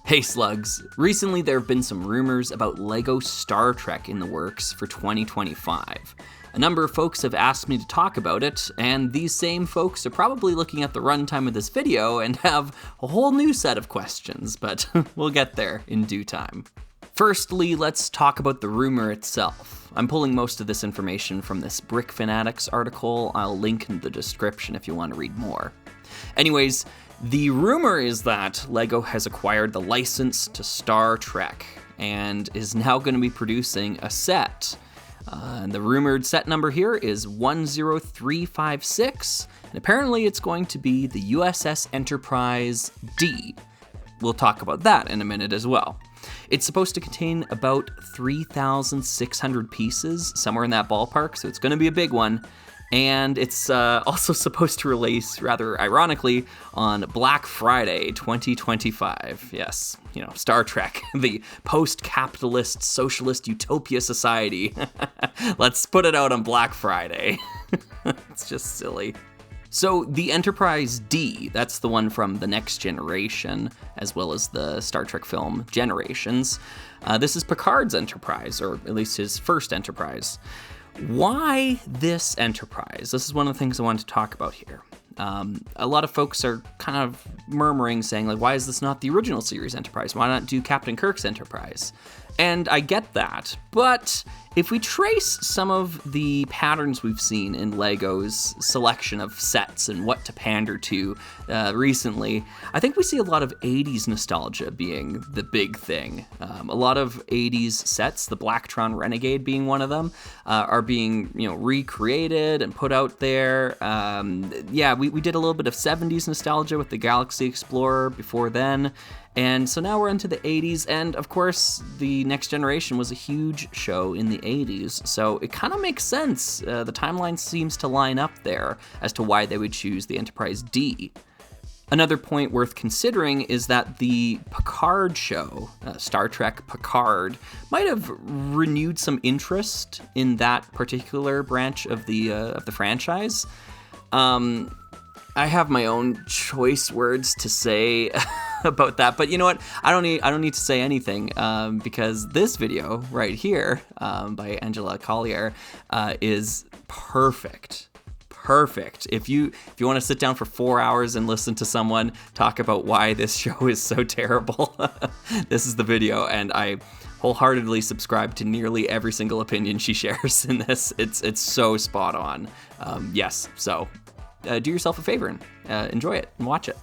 Hey slugs, recently there have been some rumors about LEGO Star Trek in the works for 2025. A number of folks have asked me to talk about it, and these same folks are probably looking at the runtime of this video and have a whole new set of questions, but we'll get there in due time. Firstly, let's talk about the rumor itself. I'm pulling most of this information from this Brick Fanatics article. I'll link in the description if you want to read more. Anyways, the rumor is that LEGO has acquired the license to Star Trek and is now going to be producing a set. And the rumored set number here is 10356, and apparently it's going to be the USS Enterprise D. We'll talk about that in a minute as well. It's supposed to contain about 3,600 pieces, somewhere in that ballpark, so it's going to be a big one. And it's also supposed to release, rather ironically, on Black Friday 2025. Yes, you know, Star Trek, the post-capitalist socialist utopia society. Let's put it out on Black Friday. It's just silly. So the Enterprise D, that's the one from the Next Generation, as well as the Star Trek film Generations. This is Picard's Enterprise, or at least his first Enterprise. Why this Enterprise? This is one of the things I wanted to talk about here. A lot of folks are kind of murmuring, saying, like, why is this not the original series Enterprise? Why not do Captain Kirk's Enterprise? And I get that, but if we trace some of the patterns we've seen in LEGO's selection of sets and what to pander to recently, I think we see a lot of 80s nostalgia being the big thing. A lot of 80s sets, the Blacktron Renegade being one of them, are being recreated and put out there. We did a little bit of 70s nostalgia with the Galaxy Explorer before then. And so now we're into the 80s, and of course, the Next Generation was a huge show in the 80s, so it kind of makes sense. The timeline seems to line up there as to why they would choose the Enterprise D. Another point worth considering is that the Picard show, Star Trek Picard, might have renewed some interest in that particular branch of the franchise. I have my own choice words to say about that, but you know what? I don't need to say anything because this video right here by Angela Collier is perfect. Perfect. If you want to sit down for 4 hours and listen to someone talk about why this show is so terrible, this is the video, and I wholeheartedly subscribe to nearly every single opinion she shares in this. It's so spot on. Yes, so do yourself a favor and enjoy it and watch it.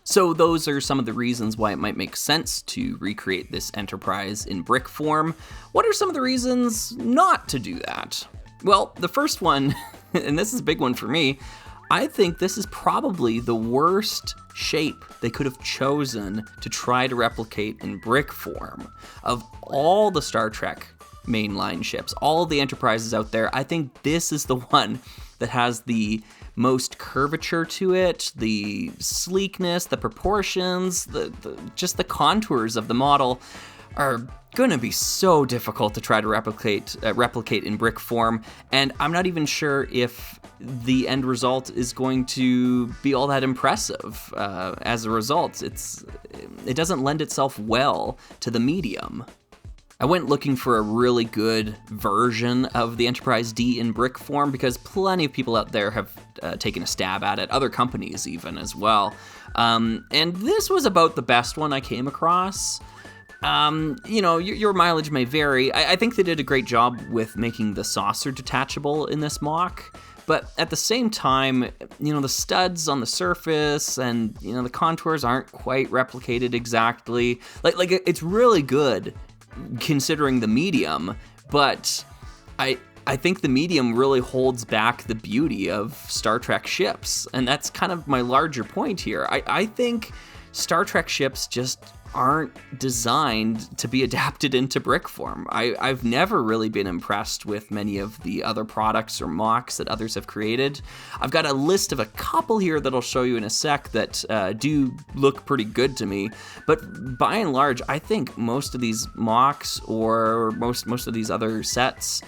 So those are some of the reasons why it might make sense to recreate this Enterprise in brick form. What are some of the reasons not to do that? Well, the first one, and this is a big one for me, I think this is probably the worst shape they could have chosen to try to replicate in brick form. Of all the Star Trek mainline ships, all the Enterprises out there, I think this is the one that has the most curvature to it, the sleekness, the proportions, just the contours of the model are going to be so difficult to try to replicate in brick form, and I'm not even sure if the end result is going to be all that impressive. As a result, it doesn't lend itself well to the medium. I went looking for a really good version of the Enterprise D in brick form because plenty of people out there have taken a stab at it, other companies even as well. And this was about the best one I came across. Your mileage may vary. I think they did a great job with making the saucer detachable in this MOC. But at the same time, the studs on the surface and, the contours aren't quite replicated exactly. Like it's really good considering the medium, but I think the medium really holds back the beauty of Star Trek ships, and that's kind of my larger point here. I think Star Trek ships just aren't designed to be adapted into brick form. I've never really been impressed with many of the other products or MOCs that others have created. I've got a list of a couple here that I'll show you in a sec that do look pretty good to me, but by and large, I think most of these MOCs or most of these other sets,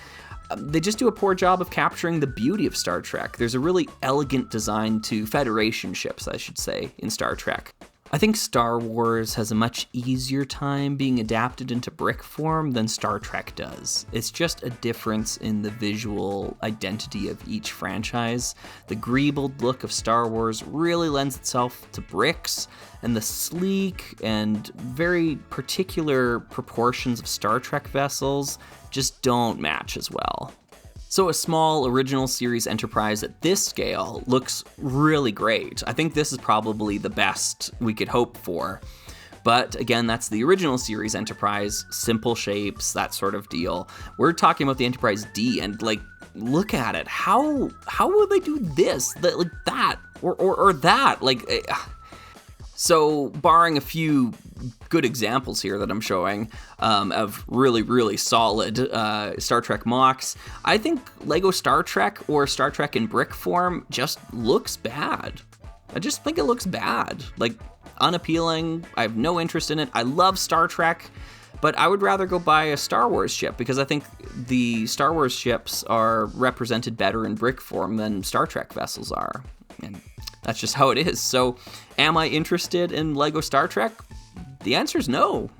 they just do a poor job of capturing the beauty of Star Trek. There's a really elegant design to Federation ships, I should say, in Star Trek. I think Star Wars has a much easier time being adapted into brick form than Star Trek does. It's just a difference in the visual identity of each franchise. The greebled look of Star Wars really lends itself to bricks, and the sleek and very particular proportions of Star Trek vessels just don't match as well. So a small original series enterprise at this scale looks really great. I think this is probably the best we could hope for. But again, that's the original series Enterprise, simple shapes, that sort of deal. We're talking about the Enterprise D, and like, look at it. How will they do this, like that, or that? So barring a few good examples here that I'm showing of really, really solid Star Trek MOCs, I think Lego Star Trek or Star Trek in brick form just looks bad. I just think it looks bad, like unappealing. I have no interest in it. I love Star Trek, but I would rather go buy a Star Wars ship because I think the Star Wars ships are represented better in brick form than Star Trek vessels are. And that's just how it is. So am I interested in Lego Star Trek? The answer is no.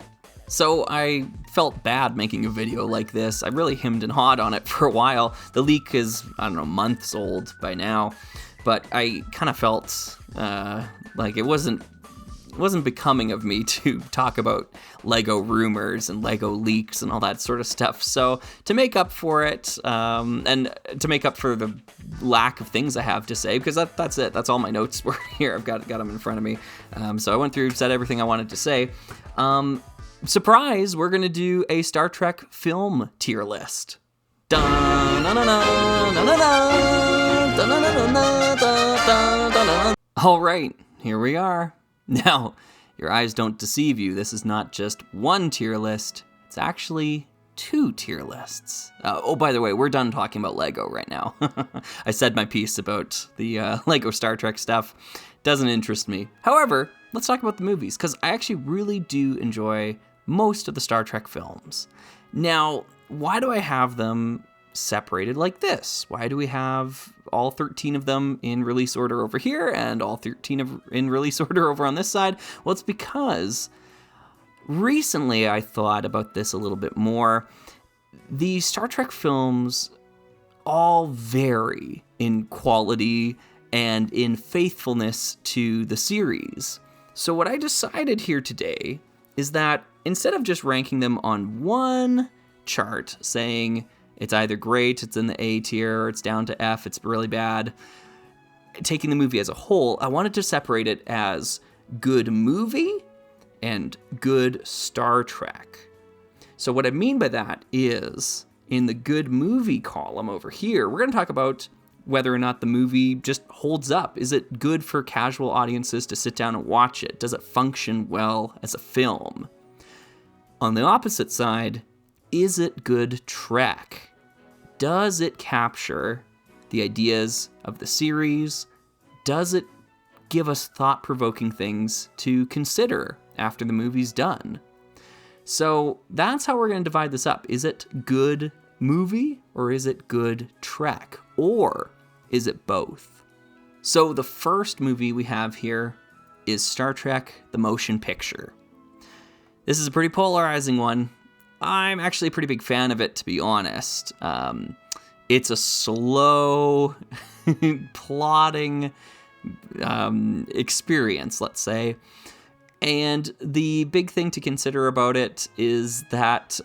So I felt bad making a video like this. I really hemmed and hawed on it for a while. The leak is, I don't know, months old by now. But I kind of felt like it wasn't becoming of me to talk about Lego rumors and Lego leaks and all that sort of stuff. So to make up for it, and to make up for the lack of things I have to say, because that's it. That's all my notes were here. I've got them in front of me. So I went through, said everything I wanted to say. Surprise, we're going to do a Star Trek film tier list. All right, here we are. Now, your eyes don't deceive you. This is not just one tier list. It's actually 2 tier lists. Oh, by the way, we're done talking about Lego right now. I said my piece about the Lego Star Trek stuff. Doesn't interest me. However, let's talk about the movies, because I actually really do enjoy most of the Star Trek films. Now, why do I have them separated like this? Why do we have all 13 of them in release order over here and all 13 in release order over on this side? Well, it's because recently I thought about this a little bit more. The Star Trek films all vary in quality and in faithfulness to the series. So what I decided here today is that instead of just ranking them on one chart saying it's either great, it's in the A tier, or it's down to F, it's really bad, taking the movie as a whole, I wanted to separate it as good movie and good Star Trek. So what I mean by that is, in the good movie column over here, we're going to talk about whether or not the movie just holds up. Is it good for casual audiences to sit down and watch it? Does it function well as a film? On the opposite side, is it good Trek? Does it capture the ideas of the series? Does it give us thought-provoking things to consider after the movie's done? So that's how we're going to divide this up. Is it good movie or is it good Trek? Or is it both? So the first movie we have here is Star Trek: The Motion Picture. This is a pretty polarizing one. I'm actually a pretty big fan of it, to be honest. It's a slow, plodding experience, let's say. And the big thing to consider about it is that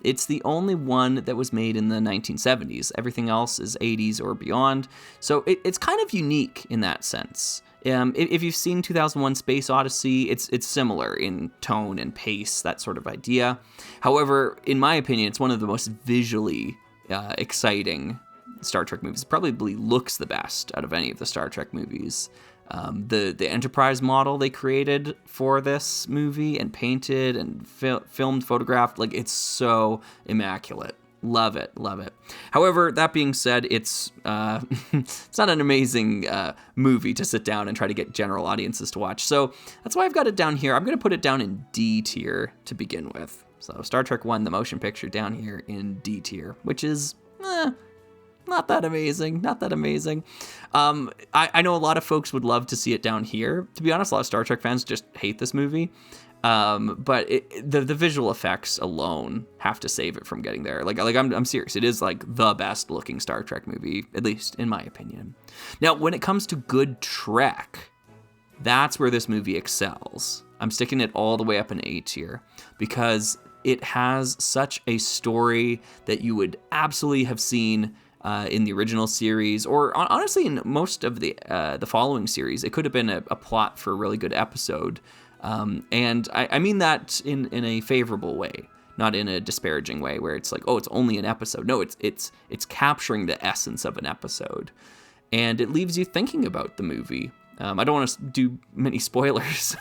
it's the only one that was made in the 1970s. Everything else is 80s or beyond. So it's kind of unique in that sense. If you've seen 2001: Space Odyssey, it's similar in tone and pace, that sort of idea. However, in my opinion, it's one of the most visually exciting Star Trek movies. It probably looks the best out of any of the Star Trek movies. The Enterprise model they created for this movie and painted and filmed, photographed, like, it's so immaculate. Love it, love it. However, that being said, it's it's not an amazing movie to sit down and try to get general audiences to watch. So that's why I've got it down here. I'm going to put it down in D tier to begin with. So Star Trek 1, the motion picture, down here in D tier, which is not that amazing. Not that amazing. I know a lot of folks would love to see it down here. To be honest, a lot of Star Trek fans just hate this movie. But the visual effects alone have to save it from getting there. Like I'm serious. It is like the best looking Star Trek movie, at least in my opinion. Now, when it comes to good Trek, that's where this movie excels. I'm sticking it all the way up in A tier because it has such a story that you would absolutely have seen in the original series, or honestly in most of the following series. It could have been a plot for a really good episode. And I mean that in a favorable way, not in a disparaging way where it's like, oh, it's only an episode. No, it's capturing the essence of an episode, and it leaves you thinking about the movie. I don't want to do many spoilers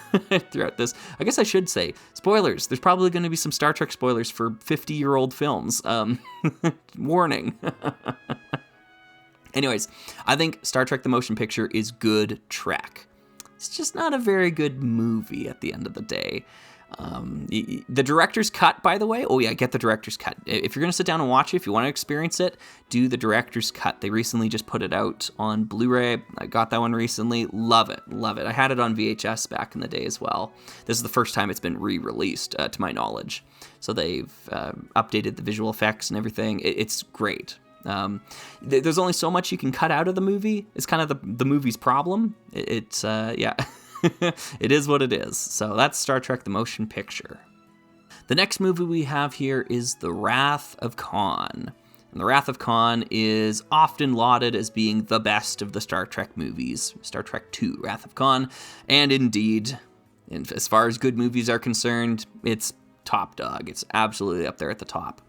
throughout this. I guess I should say spoilers. There's probably going to be some Star Trek spoilers for 50-year-old films. Warning. Anyways, I think Star Trek the Motion Picture is good Trek. It's just not a very good movie at the end of the day. The director's cut, by the way, oh yeah, get the director's cut. If you're going to sit down and watch it, if you want to experience it, do the director's cut. They recently just put it out on Blu-ray. I got that one recently. Love it. I had it on VHS back in the day as well. This is the first time it's been re-released, to my knowledge. So they've updated the visual effects and everything. It's great. There's only so much you can cut out of the movie. It's kind of the movie's problem. Yeah. It is what it is. So that's Star Trek the Motion Picture. The next movie we have here is The Wrath of Khan. And The Wrath of Khan is often lauded as being the best of the Star Trek movies. Star Trek II, Wrath of Khan. And indeed, as far as good movies are concerned, it's top dog. It's absolutely up there at the top.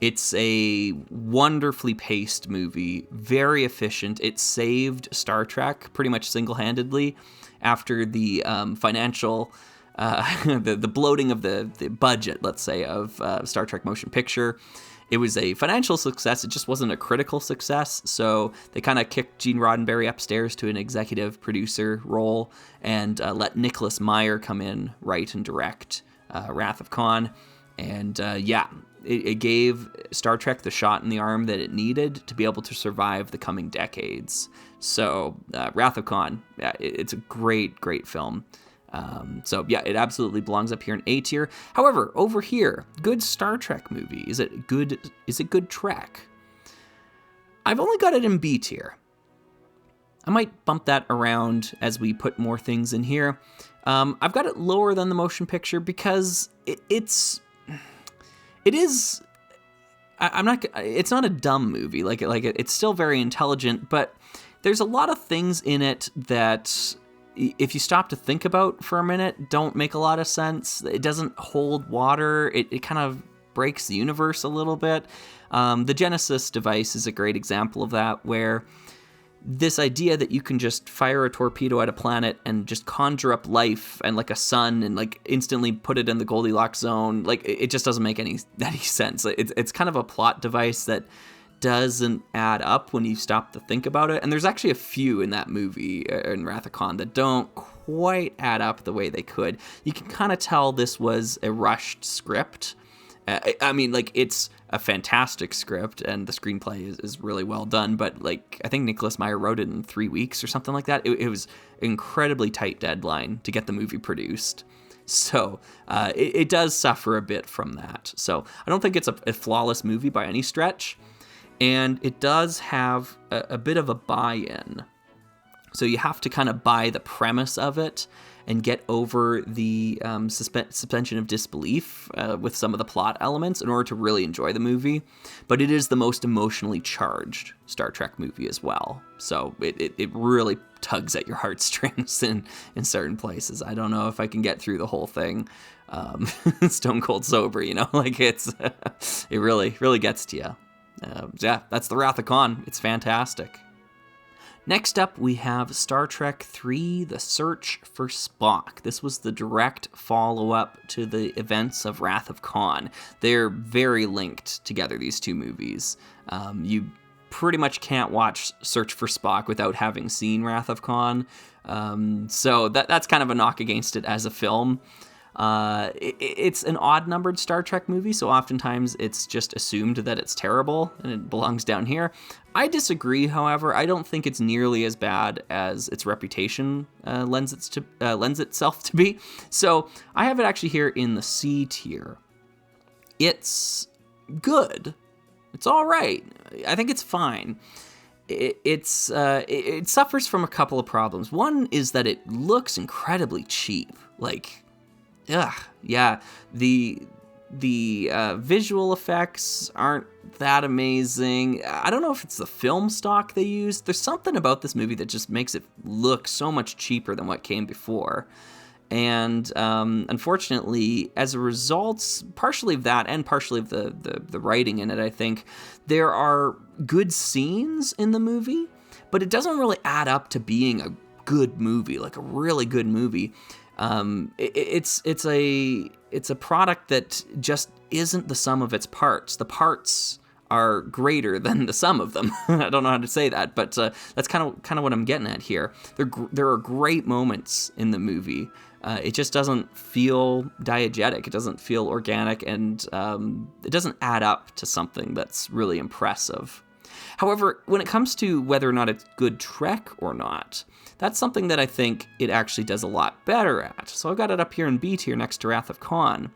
It's a wonderfully paced movie, very efficient. It saved Star Trek pretty much single-handedly after the financial, the bloating of the budget, let's say, of Star Trek Motion Picture. It was a financial success. It just wasn't a critical success. So they kind of kicked Gene Roddenberry upstairs to an executive producer role and let Nicholas Meyer come in, write and direct Wrath of Khan. And it gave Star Trek the shot in the arm that it needed to be able to survive the coming decades. So Wrath of Khan, it's a great, great film. It absolutely belongs up here in A tier. However, over here, good Star Trek movie. Is it good Trek? I've only got it in B tier. I might bump that around as we put more things in here. I've got it lower than the motion picture because it's not a dumb movie. It's still very intelligent, but there's a lot of things in it that, if you stop to think about for a minute, don't make a lot of sense. It doesn't hold water. It kind of breaks the universe a little bit. The Genesis device is a great example of that, where this idea that you can just fire a torpedo at a planet and just conjure up life and like a sun and like instantly put it in the Goldilocks zone, like it just doesn't make any sense. It's kind of a plot device that doesn't add up when you stop to think about it. And there's actually a few in that movie, in Wrath of Khan, that don't quite add up the way they could. You can kind of tell this was a rushed script. It's a fantastic script and the screenplay is really well done, but I think Nicholas Meyer wrote it in 3 weeks or something like that. It was an incredibly tight deadline to get the movie produced. So it does suffer a bit from that. So I don't think it's a flawless movie by any stretch. And it does have a bit of a buy-in. So you have to kind of buy the premise of it and get over the suspension of disbelief with some of the plot elements in order to really enjoy the movie. But it is the most emotionally charged Star Trek movie as well. So it really tugs at your heartstrings in certain places. I don't know if I can get through the whole thing stone cold sober, it really gets to you. That's The Wrath of Khan. It's fantastic. Next up, we have Star Trek III, The Search for Spock. This was the direct follow-up to the events of Wrath of Khan. They're very linked together, these two movies. You pretty much can't watch Search for Spock without having seen Wrath of Khan. So that's kind of a knock against it as a film. It's an odd-numbered Star Trek movie, so oftentimes it's just assumed that it's terrible and it belongs down here. I disagree, however. I don't think it's nearly as bad as its reputation lends itself to be. So I have it actually here in the C tier. It's good. It's all right. I think it's fine. It suffers from a couple of problems. One is that it looks incredibly cheap. Like, yeah. The visual effects aren't that amazing. I don't know if it's the film stock they used. There's something about this movie that just makes it look so much cheaper than what came before. And unfortunately, as a result, partially of that and partially of the writing in it, I think, there are good scenes in the movie, but it doesn't really add up to being a good movie, like a really good movie. It's a product that just isn't the sum of its parts. The parts are greater than the sum of them. I don't know how to say that, but that's kind of what I'm getting at here. There are great moments in the movie. It just doesn't feel diegetic. It doesn't feel organic, and it doesn't add up to something that's really impressive. However, when it comes to whether or not it's good Trek or not, that's something that I think it actually does a lot better at. So I've got it up here in B tier next to Wrath of Khan.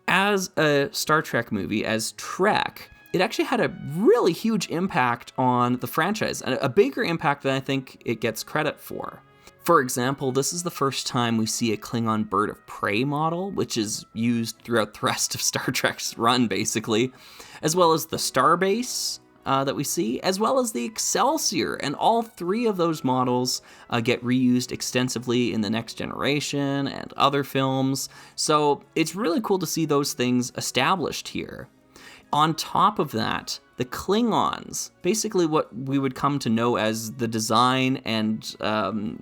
As a Star Trek movie, as Trek, it actually had a really huge impact on the franchise, a bigger impact than I think it gets credit for. For example, this is the first time we see a Klingon bird of prey model, which is used throughout the rest of Star Trek's run, basically, as well as the Starbase that we see, as well as the Excelsior, and all three of those models get reused extensively in The Next Generation and other films, so it's really cool to see those things established here. On top of that, the Klingons, basically what we would come to know as the design and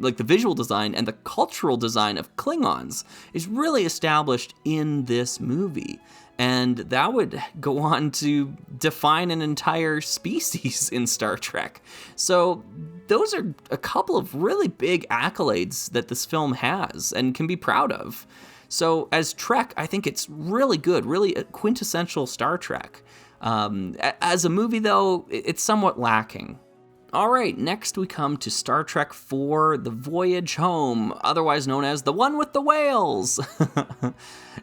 like the visual design and the cultural design of Klingons, is really established in this movie. And that would go on to define an entire species in Star Trek. So those are a couple of really big accolades that this film has and can be proud of. So as Trek, I think it's really good, really a quintessential Star Trek. As a movie, though, it's somewhat lacking. All right, next we come to Star Trek IV, The Voyage Home, otherwise known as the one with the whales.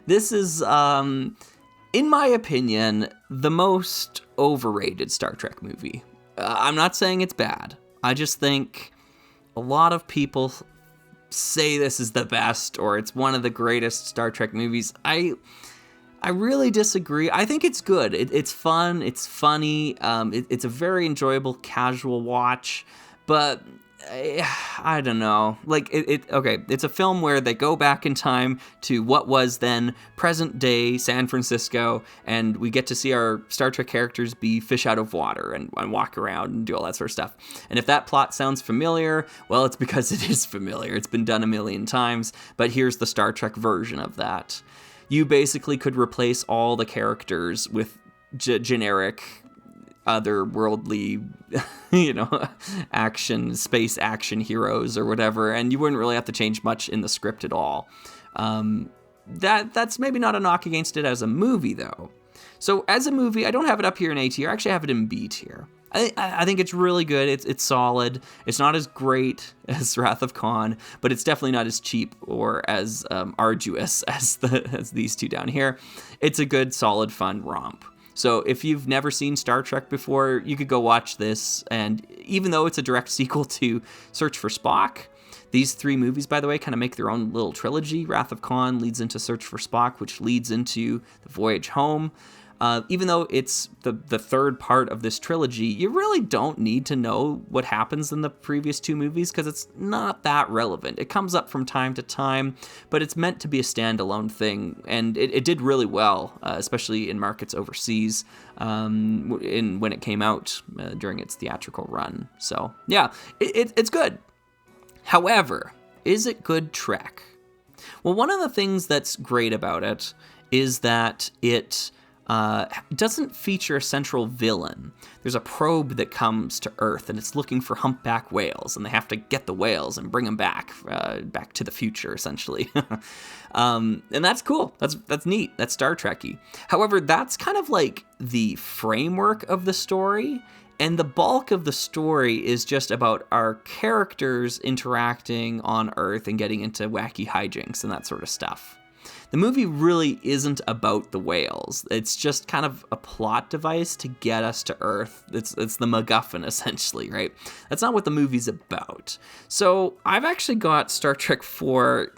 This is, in my opinion, the most overrated Star Trek movie. I'm not saying it's bad. I just think a lot of people say this is the best or it's one of the greatest Star Trek movies. I really disagree. I think it's good. It's fun. It's funny. It's a very enjoyable casual watch, but I don't know. Like okay, it's a film where they go back in time to what was then present day San Francisco, and we get to see our Star Trek characters be fish out of water and walk around and do all that sort of stuff. And if that plot sounds familiar, well, it's because it is familiar. It's been done a million times, but here's the Star Trek version of that. You basically could replace all the characters with generic otherworldly, space action heroes or whatever, and you wouldn't really have to change much in the script at all. That's maybe not a knock against it as a movie, though. So as a movie, I don't have it up here in A tier. I actually have it in B tier. I think it's really good. It's solid. It's not as great as Wrath of Khan, but it's definitely not as cheap or as arduous as these two down here. It's a good, solid, fun romp. So if you've never seen Star Trek before, you could go watch this. And even though it's a direct sequel to Search for Spock, these three movies, by the way, kind of make their own little trilogy. Wrath of Khan leads into Search for Spock, which leads into The Voyage Home. Even though it's the third part of this trilogy, you really don't need to know what happens in the previous two movies because it's not that relevant. It comes up from time to time, but it's meant to be a standalone thing, and it did really well, especially in markets overseas when it came out during its theatrical run. So, yeah, it's good. However, is it good Trek? Well, one of the things that's great about it is that it doesn't feature a central villain. There's a probe that comes to Earth, and it's looking for humpback whales, and they have to get the whales and bring them back to the future, essentially. And that's cool. That's neat. That's Star Trek-y. However, that's kind of like the framework of the story, and the bulk of the story is just about our characters interacting on Earth and getting into wacky hijinks and that sort of stuff. The movie really isn't about the whales. It's just kind of a plot device to get us to Earth. It's the MacGuffin, essentially, right? That's not what the movie's about. So I've actually got Star Trek 4.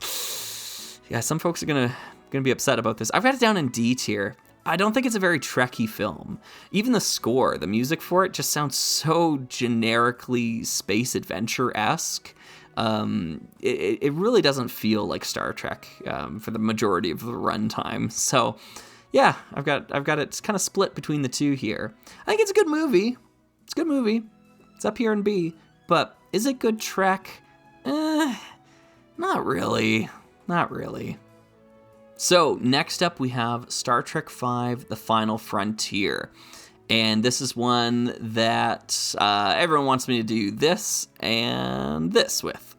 Yeah, some folks are gonna be upset about this. I've got it down in D tier. I don't think it's a very Trekky film. Even the score, the music for it, just sounds so generically space adventure-esque. It really doesn't feel like Star Trek for the majority of the runtime. So, yeah, I've got it. It's kind of split between the two here. I think it's a good movie. It's a good movie. It's up here in B. But is it good Trek? Not really. Not really. So next up we have Star Trek V: The Final Frontier. And this is one that everyone wants me to do this and this with.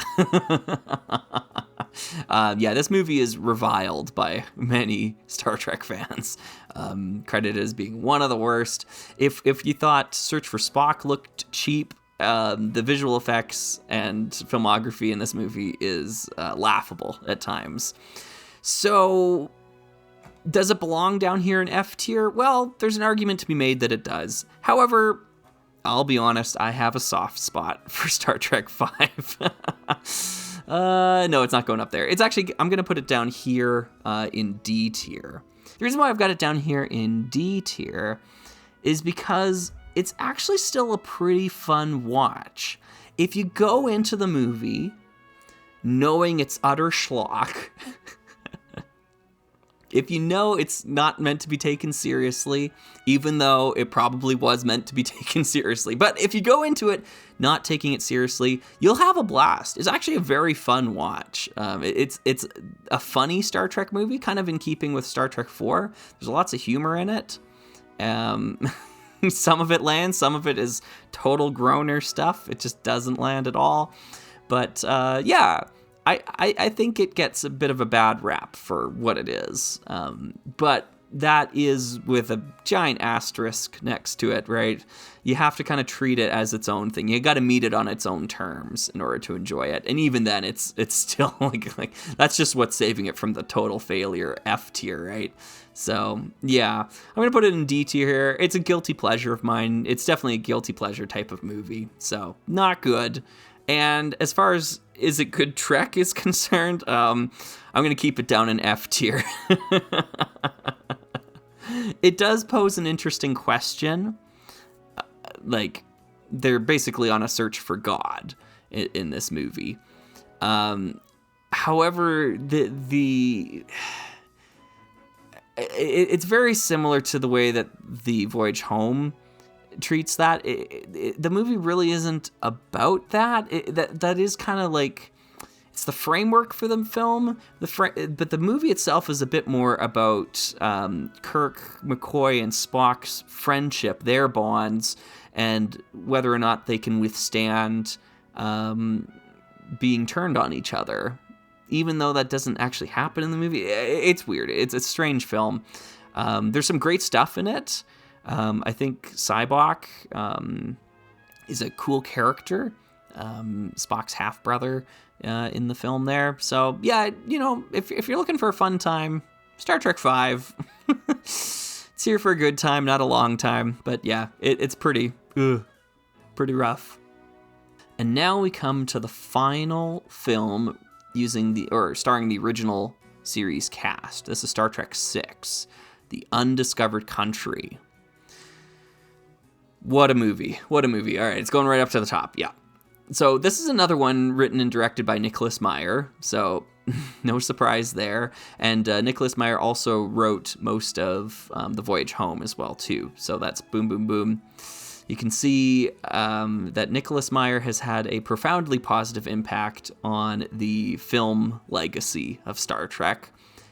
Yeah, this movie is reviled by many Star Trek fans, credited as being one of the worst. If you thought Search for Spock looked cheap, the visual effects and filmography in this movie is laughable at times. So, does it belong down here in F tier? Well, there's an argument to be made that it does. However, I'll be honest, I have a soft spot for Star Trek V. No, it's not going up there. It's actually, I'm going to put it down here in D tier. The reason why I've got it down here in D tier is because it's actually still a pretty fun watch. If you go into the movie knowing it's utter schlock, if you know it's not meant to be taken seriously, even though it probably was meant to be taken seriously, but if you go into it not taking it seriously, you'll have a blast. It's actually a very fun watch. It's a funny Star Trek movie, kind of in keeping with Star Trek 4. There's lots of humor in it. Some of it lands, some of it is total groaner stuff. It just doesn't land at all. But yeah, I think it gets a bit of a bad rap for what it is. But that is with a giant asterisk next to it, right? You have to kind of treat it as its own thing. You got to meet it on its own terms in order to enjoy it. And even then, it's still like that's just what's saving it from the total failure F tier, right? So yeah, I'm gonna put it in D tier here. It's a guilty pleasure of mine. It's definitely a guilty pleasure type of movie. So not good. And as far as is it good Trek is concerned, I'm going to keep it down in F tier. It does pose an interesting question. Like, they're basically on a search for God in this movie. However, it's very similar to the way that the Voyage Home treats that. The movie really isn't about that. That is kind of like, it's the framework for the film, but the movie itself is a bit more about Kirk, McCoy, and Spock's friendship, their bonds, and whether or not they can withstand being turned on each other. Even though that doesn't actually happen in the movie, it's weird. It's a strange film. There's some great stuff in it. I think Sybok is a cool character, Spock's half-brother in the film there. So, yeah, you know, if you're looking for a fun time, Star Trek V. It's here for a good time, not a long time. But, yeah, it's pretty rough. And now we come to the final film starring the original series cast. This is Star Trek VI, The Undiscovered Country. What a movie. What a movie. All right, it's going right up to the top. Yeah. So this is another one written and directed by Nicholas Meyer. So no surprise there. And Nicholas Meyer also wrote most of The Voyage Home as well, too. So that's boom, boom, boom. You can see that Nicholas Meyer has had a profoundly positive impact on the film legacy of Star Trek.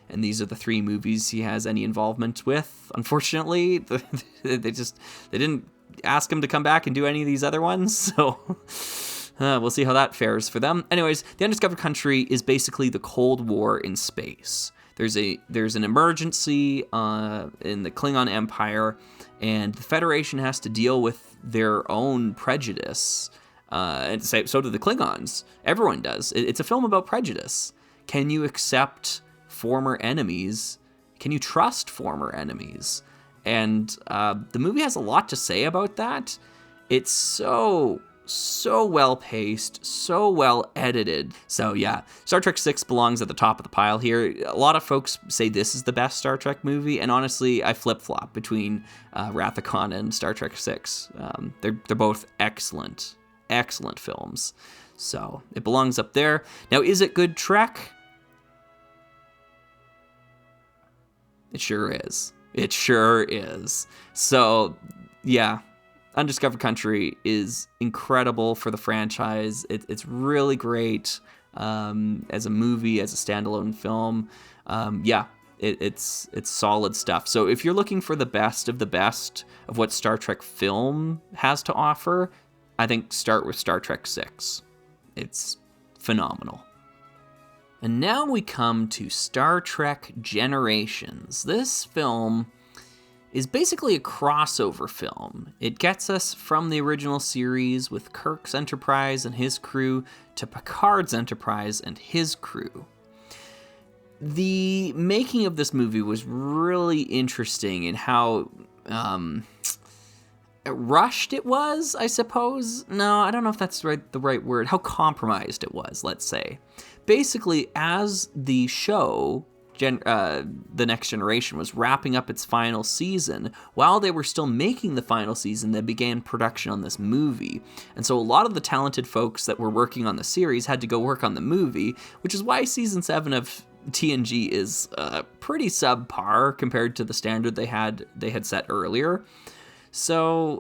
and these are the 3 movies he has any involvement with. Unfortunately, they didn't ask him to come back and do any of these other ones, so we'll see how that fares for them. Anyways, the Undiscovered Country is basically the Cold War in space. There's an emergency in the Klingon Empire, and the Federation has to deal with their own prejudice. And so do the Klingons. Everyone does. It's a film about prejudice. Can you accept former enemies? Can you trust former enemies? And the movie has a lot to say about that. It's so well paced, so well edited. So yeah, Star Trek 6 belongs at the top of the pile here. A lot of folks say this is the best Star Trek movie, and honestly, I flip-flop between Wrath of Khan and Star Trek 6. They're both excellent films. So it belongs up there. Now, is it good Trek? It sure is. It sure is. So yeah, Undiscovered Country is incredible for the franchise. It's really great as a movie, as a standalone film. It's solid stuff. So if you're looking for the best of what Star Trek film has to offer, I think start with Star Trek 6. It's phenomenal. And now we come to Star Trek Generations. This film is basically a crossover film. It gets us from the original series with Kirk's Enterprise and his crew to Picard's Enterprise and his crew. The making of this movie was really interesting in how rushed it was, I suppose. No, I don't know if that's the right word. How compromised it was, let's say. Basically, as the show, The Next Generation, was wrapping up its final season, while they were still making the final season, they began production on this movie. And so a lot of the talented folks that were working on the series had to go work on the movie, which is why season 7 of TNG is pretty subpar compared to the standard they had set earlier. So,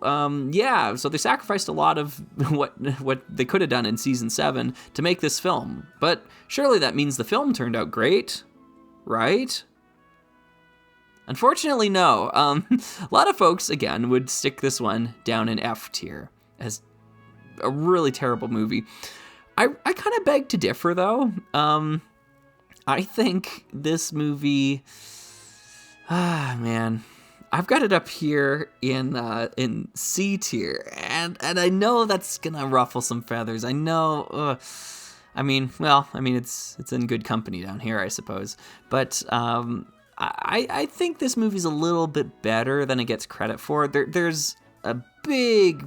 so they sacrificed a lot of what they could have done in season 7 to make this film. But surely that means the film turned out great, right? Unfortunately, no. A lot of folks, again, would stick this one down in F tier as a really terrible movie. I kind of beg to differ, though. I think this movie... man... I've got it up here in C tier, and I know that's gonna ruffle some feathers. I know. It's in good company down here, I suppose. But I think this movie's a little bit better than it gets credit for. There's a big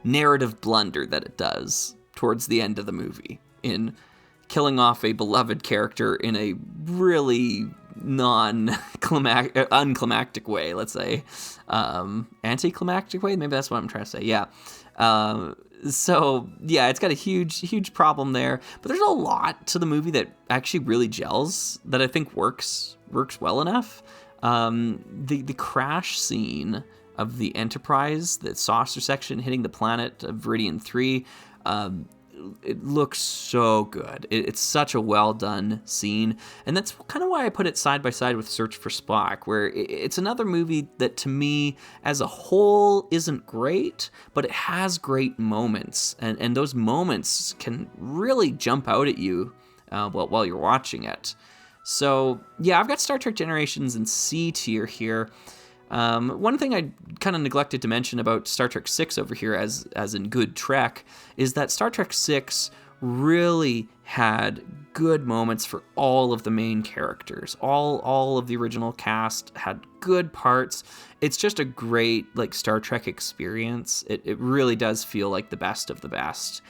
narrative blunder that it does towards the end of the movie in killing off a beloved character in a really unclimactic way, let's say. Anticlimactic way? Maybe that's what I'm trying to say, yeah. So, yeah, it's got a huge problem there. But there's a lot to the movie that actually really gels, that I think works well enough. The crash scene of the Enterprise, the saucer section hitting the planet of Viridian 3, it looks so good. It's such a well-done scene. And that's kind of why I put it side by side with Search for Spock, where it's another movie that, to me, as a whole, isn't great, but it has great moments. And those moments can really jump out at you while you're watching it. So, yeah, I've got Star Trek Generations in C tier here. One thing I kind of neglected to mention about Star Trek 6 over here, as in good Trek, is that Star Trek 6 really had good moments for all of the main characters. All of the original cast had good parts. It's just a great Star Trek experience. It really does feel like the best of the best.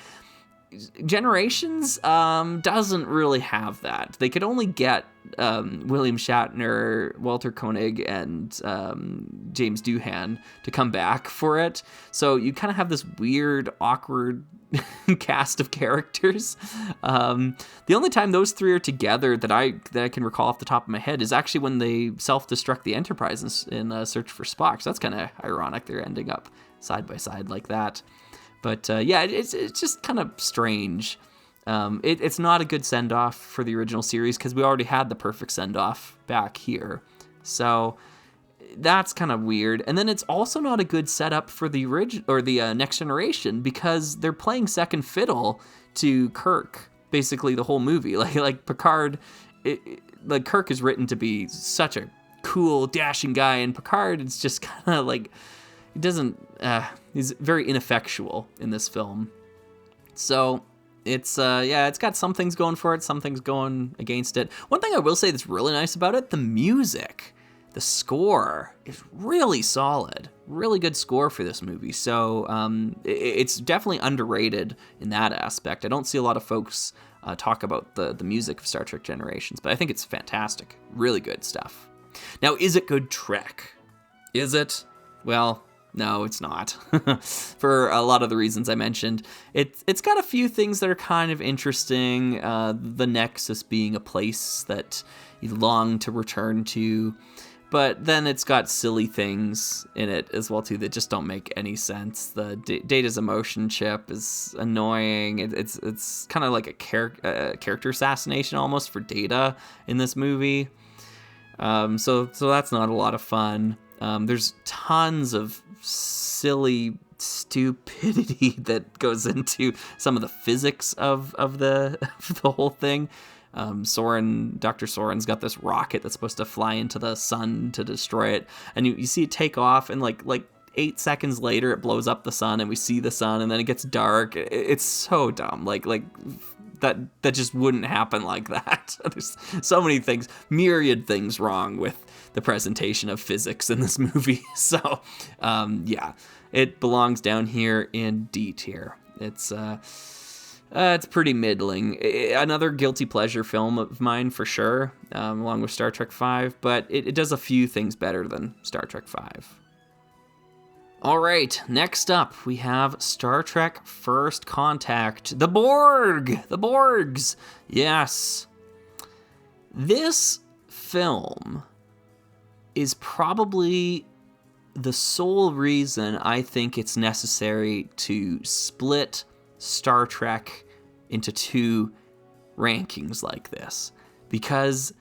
Generations doesn't really have that. They could only get William Shatner, Walter Koenig, and James Doohan to come back for it. So you kind of have this weird, awkward cast of characters. The only time those three are together that I can recall off the top of my head is actually when they self-destruct the Enterprise in Search for Spock. So that's kind of ironic. They're ending up side by side like that. But it's just kind of strange It's not a good send-off for the original series because we already had the perfect send-off back here. So that's kind of weird. And then it's also not a good setup for the Next Generation because they're playing second fiddle to Kirk basically the whole movie. Like Picard, like Kirk is written to be such a cool, dashing guy, and Picard is just kind of like, he's very ineffectual in this film. So it's got some things going for it, some things going against it. One thing I will say that's really nice about it, the music. The score is really solid. Really good score for this movie. So it's definitely underrated in that aspect. I don't see a lot of folks talk about the music of Star Trek Generations, but I think it's fantastic. Really good stuff. Now, is it good Trek? Is it? Well, no, it's not. For a lot of the reasons I mentioned. It's got a few things that are kind of interesting. The Nexus being a place that you long to return to. But then it's got silly things in it as well, too, that just don't make any sense. The Data's emotion chip is annoying. It's kind of like a character assassination almost for Data in this movie. So that's not a lot of fun. There's tons of silly stupidity that goes into some of the physics of the whole thing. Dr. Soren's got this rocket that's supposed to fly into the sun to destroy it, and you see it take off, and like 8 seconds later it blows up the sun, and we see the sun, and then it gets dark. It's so dumb. Like that just wouldn't happen like that. There's so many things, myriad things wrong with the presentation of physics in this movie. So it belongs down here in D tier. It's pretty middling. Another guilty pleasure film of mine for sure, along with Star Trek V, but it does a few things better than Star Trek V. All right, next up we have Star Trek First Contact, the Borg, the Borgs. Yes. This film is probably the sole reason I think it's necessary to split Star Trek into two rankings like this, because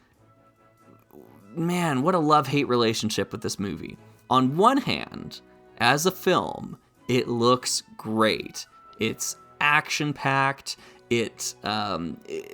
man, what a love-hate relationship with this movie. On one hand, as a film, it looks great. It's action-packed. The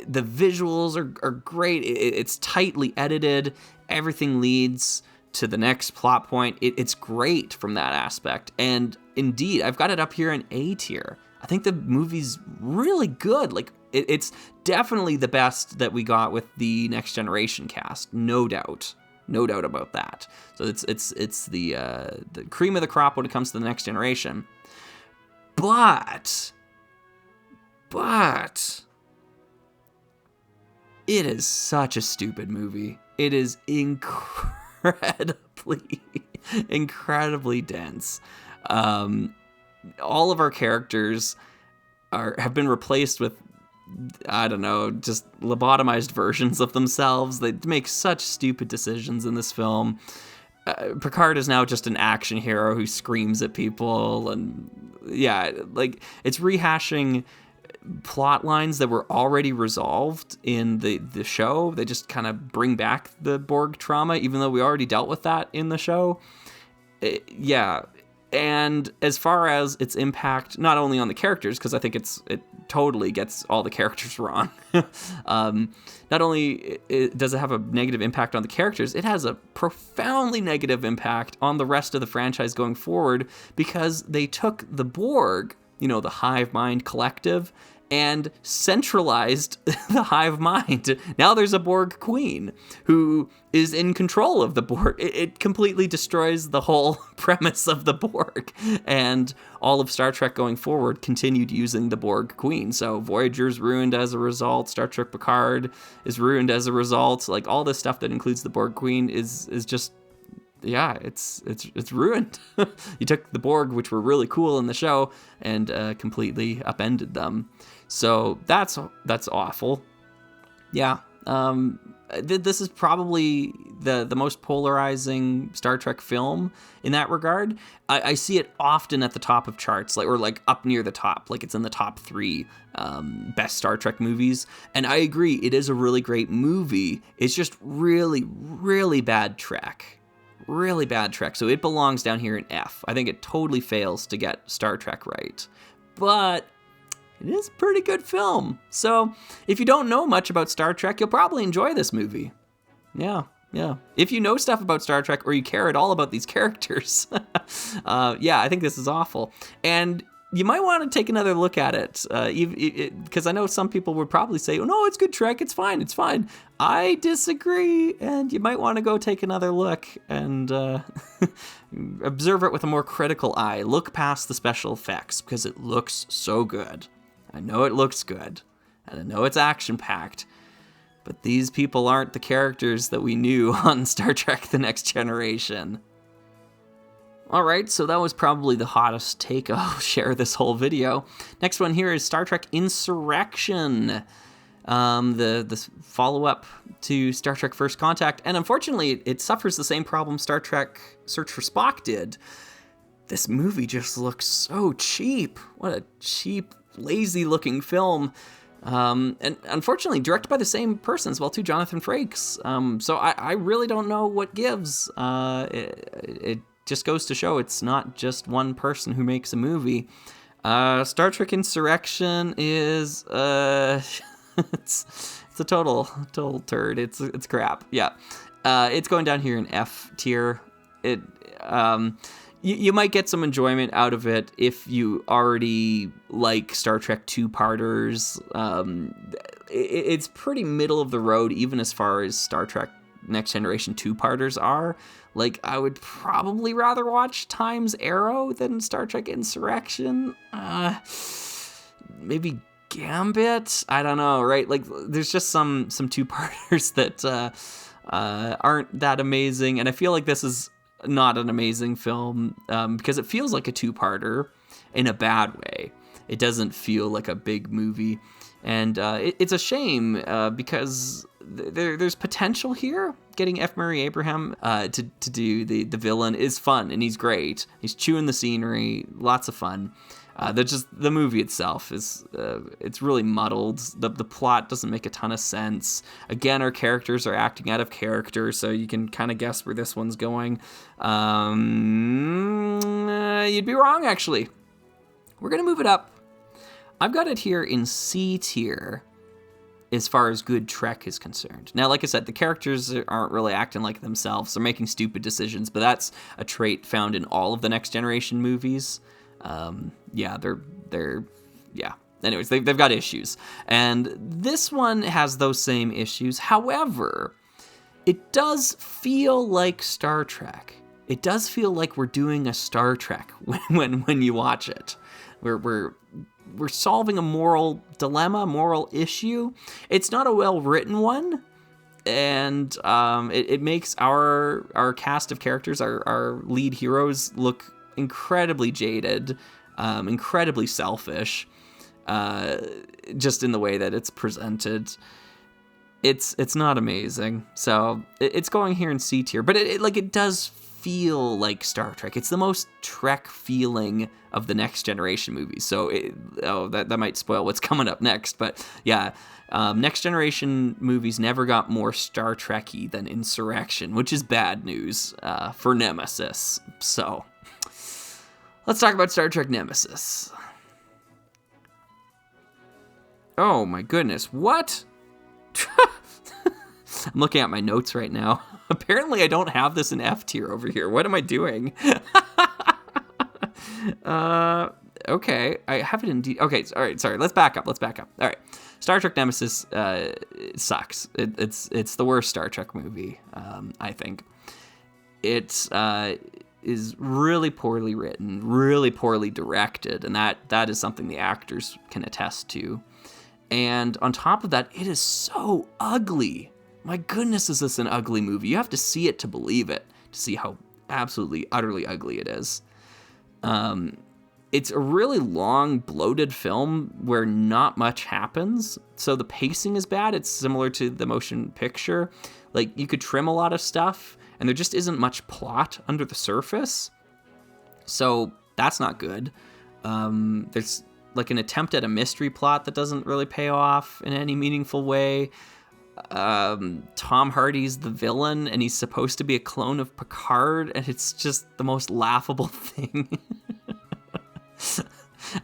visuals are great. It's tightly edited. Everything leads to the next plot point. It's great from that aspect. And indeed, I've got it up here in A tier. I think the movie's really good. Like, it's definitely the best that we got with the Next Generation cast, no doubt about that. So it's the cream of the crop when it comes to the Next Generation. But it is such a stupid movie. It is incredibly dense. All of our characters have been replaced with, I don't know, just lobotomized versions of themselves. They make such stupid decisions in this film. Picard is now just an action hero who screams at people, and it's rehashing plot lines that were already resolved in the show. They just kind of bring back the Borg trauma, even though we already dealt with that in the show. And as far as its impact, not only on the characters, because I think it totally gets all the characters wrong. Not only does it have a negative impact on the characters, it has a profoundly negative impact on the rest of the franchise going forward, because they took the Borg, the hive mind collective, and centralized the hive mind. Now there's a Borg queen who is in control of the Borg. It completely destroys the whole premise of the Borg. And all of Star Trek going forward continued using the Borg queen. So Voyager's ruined as a result. Star Trek Picard is ruined as a result. Like, all this stuff that includes the Borg queen is just, it's ruined. You took the Borg, which were really cool in the show, and completely upended them. So that's awful. Yeah. This is probably the most polarizing Star Trek film in that regard. I see it often at the top of charts, or up near the top, like it's in the top 3 best Star Trek movies. And I agree, it is a really great movie. It's just really, really bad Trek. Really bad Trek. So it belongs down here in F. I think it totally fails to get Star Trek right. But it is a pretty good film. So if you don't know much about Star Trek, you'll probably enjoy this movie. Yeah. If you know stuff about Star Trek or you care at all about these characters, I think this is awful. And you might want to take another look at it, because I know some people would probably say, oh, no, it's good Trek, it's fine. I disagree, and you might want to go take another look and observe it with a more critical eye. Look past the special effects, because it looks so good. I know it looks good, and I know it's action-packed, but these people aren't the characters that we knew on Star Trek The Next Generation. All right, so that was probably the hottest take I'll share this whole video. Next one here is Star Trek Insurrection, the follow-up to Star Trek First Contact. And unfortunately, it suffers the same problem Star Trek Search for Spock did. This movie just looks so cheap. What a cheap, lazy-looking film. And unfortunately, directed by the same person as well, too, Jonathan Frakes. So I really don't know what gives. It just goes to show it's not just one person who makes a movie. Star Trek Insurrection is it's a total turd. It's crap. Yeah, it's going down here in F tier. You might get some enjoyment out of it if you already like Star Trek two-parters. It's pretty middle of the road, even as far as Star Trek Next Generation two-parters are. Like, I would probably rather watch Time's Arrow than Star Trek Insurrection. Maybe Gambit? I don't know, right? Like, there's just some two-parters that aren't that amazing, and I feel like this is not an amazing film because it feels like a two-parter in a bad way. It doesn't feel like a big movie, and it's a shame because there's potential here. Getting F. Murray Abraham to do the villain is fun, and he's great. He's chewing the scenery, lots of fun. The movie itself is it's really muddled. The plot doesn't make a ton of sense. Again, our characters are acting out of character, so you can kind of guess where this one's going. You'd be wrong, actually. We're gonna move it up. I've got it here in C tier as far as good Trek is concerned. Now, like I said, the characters aren't really acting like themselves. They're making stupid decisions, but that's a trait found in all of the Next Generation movies. Anyways, they've got issues. And this one has those same issues. However, it does feel like Star Trek. It does feel like we're doing a Star Trek when you watch it. We're solving a moral dilemma, moral issue. It's not a well-written one, and it makes our cast of characters, our lead heroes, look incredibly jaded, incredibly selfish, just in the way that it's presented. It's not amazing. So it's going here in C tier, but it does feel like Star Trek. It's the most Trek feeling of the Next Generation movies. So that might spoil what's coming up next. But yeah, Next Generation movies never got more Star Trek-y than Insurrection, which is bad news for Nemesis. So let's talk about Star Trek Nemesis. Oh my goodness, what? I'm looking at my notes right now. Apparently I don't have this in F tier over here. What am I doing? Okay, I have it in D. Okay, all right, sorry, let's back up. All right, Star Trek Nemesis sucks. It's the worst Star Trek movie, I think. It is really poorly written, really poorly directed, and that is something the actors can attest to. And on top of that, it is so ugly. My goodness, is this an ugly movie? You have to see it to believe it, to see how absolutely, utterly ugly it is. It's a really long, bloated film where not much happens. So the pacing is bad. It's similar to the motion picture. Like, you could trim a lot of stuff, and there just isn't much plot under the surface. So that's not good. There's like an attempt at a mystery plot that doesn't really pay off in any meaningful way. Tom Hardy's the villain, and he's supposed to be a clone of Picard, and it's just the most laughable thing.